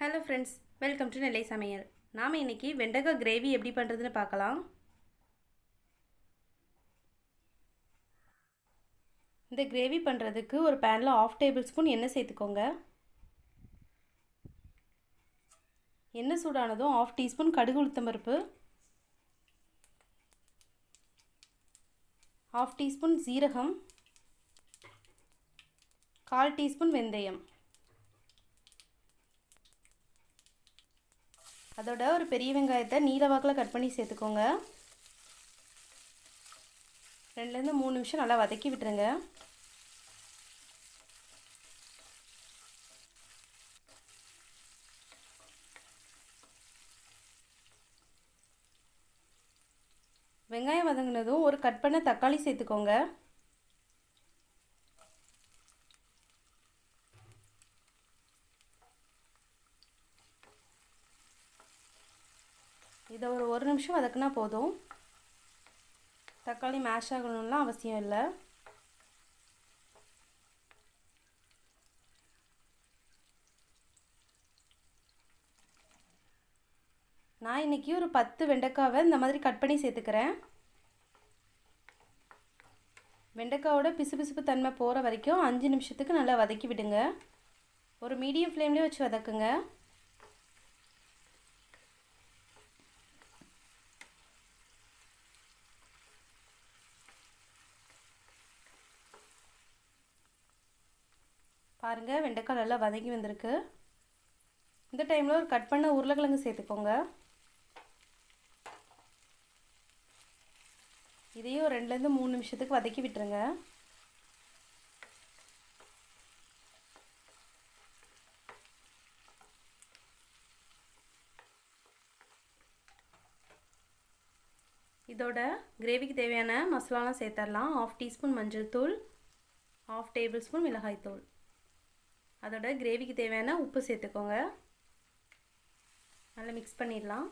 Hello friends, welcome to நெல்லை சமையல். நாம் இன்றைக்கி வெண்டைக்காய் கிரேவி எப்படி பண்ணுறதுன்னு பார்க்கலாம். இந்த கிரேவி பண்ணுறதுக்கு ஒரு பேனில் 1/2 டேபிள் ஸ்பூன் எண்ணெய் சேர்த்துக்கோங்க. எண்ணெய் சூடானதும் 1/2 டீஸ்பூன் கடுகு உளுத்தம்பருப்பு, 1/2 டீஸ்பூன் சீரகம், 1/4 டீஸ்பூன் வெந்தயம், அதோட ஒரு பெரிய வெங்காயத்தை நீல வாக்கில் கட் பண்ணி சேர்த்துக்கோங்க. 2லேருந்து 3 நிமிஷம் நல்லா வதக்கி விட்டுருங்க. வெங்காயம் வதங்கினதும் ஒரு கட் பண்ண தக்காளி சேர்த்துக்கோங்க. இதை ஒரு நிமிஷம் வதக்குனா போதும். தக்காளி மேஷ் ஆகணும்லாம் அவசியம் இல்லை. நான் இன்றைக்கி ஒரு 10 வெண்டைக்காவை இந்த மாதிரி கட் பண்ணி சேர்த்துக்கிறேன். வெண்டைக்காவோட பிசுபிசுப்பு தன்மை போகிற வரைக்கும் 5 நிமிஷத்துக்கு நல்லா வதக்கி விடுங்க. ஒரு மீடியம் ஃப்ளேம்லேயே வச்சு வதக்குங்க. பாருங்கள், வெண்டைக்காய் நல்லா வதங்கி வந்திருக்கு. இந்த டைமில் ஒரு கட் பண்ண உருளைக்கிழங்கு சேர்த்துக்கோங்க. இதையும் 2லேருந்து 3 நிமிஷத்துக்கு வதக்கி விட்டுருங்க. இதோட கிரேவிக்கு தேவையான மசாலாலாம் சேர்த்துடலாம். 1/2 டீஸ்பூன் மஞ்சள் தூள், 1/2 டேபிள் ஸ்பூன் மிளகாய் தூள், அதோட கிரேவிக்கு தேவையான உப்பு சேர்த்துக்கோங்க. நல்லா மிக்ஸ் பண்ணிடலாம்.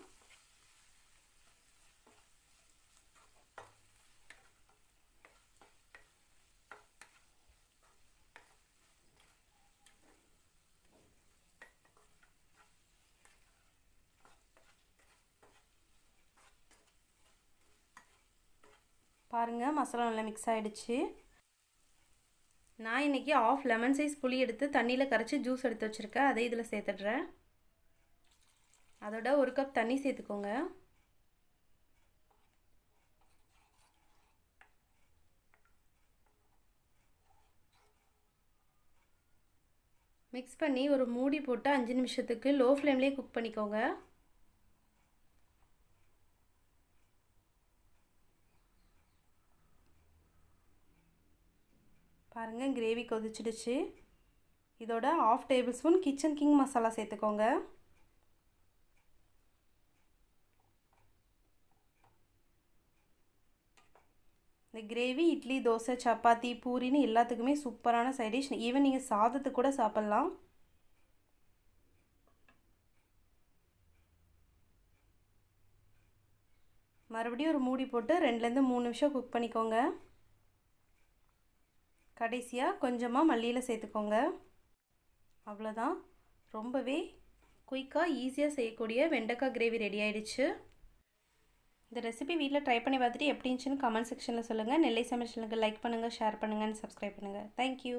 பாருங்கள், மசாலா நல்லா மிக்ஸ் ஆகிடுச்சு. நான் இன்றைக்கி 1/2 லெமன் சைஸ் புளி எடுத்து தண்ணியில் கரைச்சி ஜூஸ் எடுத்து வச்சுருக்கேன். அதை இதில் சேர்த்துடுறேன். அதோட 1 கப் தண்ணி சேர்த்துக்கோங்க. மிக்ஸ் பண்ணி ஒரு மூடி போட்டு 5 நிமிஷத்துக்கு லோ ஃப்ளேம்லேயே குக் பண்ணிக்கோங்க. பாருங்கள், கிரேவி கொதிச்சிடுச்சு. இதோட 1/2 table spoon kitchen king masala சேர்த்துக்கோங்க. இந்த கிரேவி இட்லி, தோசை, சப்பாத்தி, பூரின்னு எல்லாத்துக்குமே சூப்பரான சைட் டிஷ். ஈவன் நீங்கள் சாதத்துக்கு கூட சாப்பிட்லாம். மறுபடியும் ஒரு மூடி போட்டு 2லேருந்து 3 நிமிஷம் குக் பண்ணிக்கோங்க. கடைசியாக கொஞ்சமாக மல்லியில் சேர்த்துக்கோங்க. அவ்வளோதான். ரொம்பவே குயிக்காக ஈஸியாக செய்யக்கூடிய வெண்டைக்காய் கிரேவி ரெடி ஆகிடுச்சு. இந்த ரெசிபி வீட்டில் ட்ரை பண்ணி பார்த்துட்டு எப்படி இருந்துச்சுன்னு கமெண்ட் செக்ஷனில் சொல்லுங்கள். நெல்லை சமையல் சேனலுக்கு லைக் பண்ணுங்கள், ஷேர் பண்ணுங்கள், சப்ஸ்கிரைப் பண்ணுங்கள். தேங்க்யூ.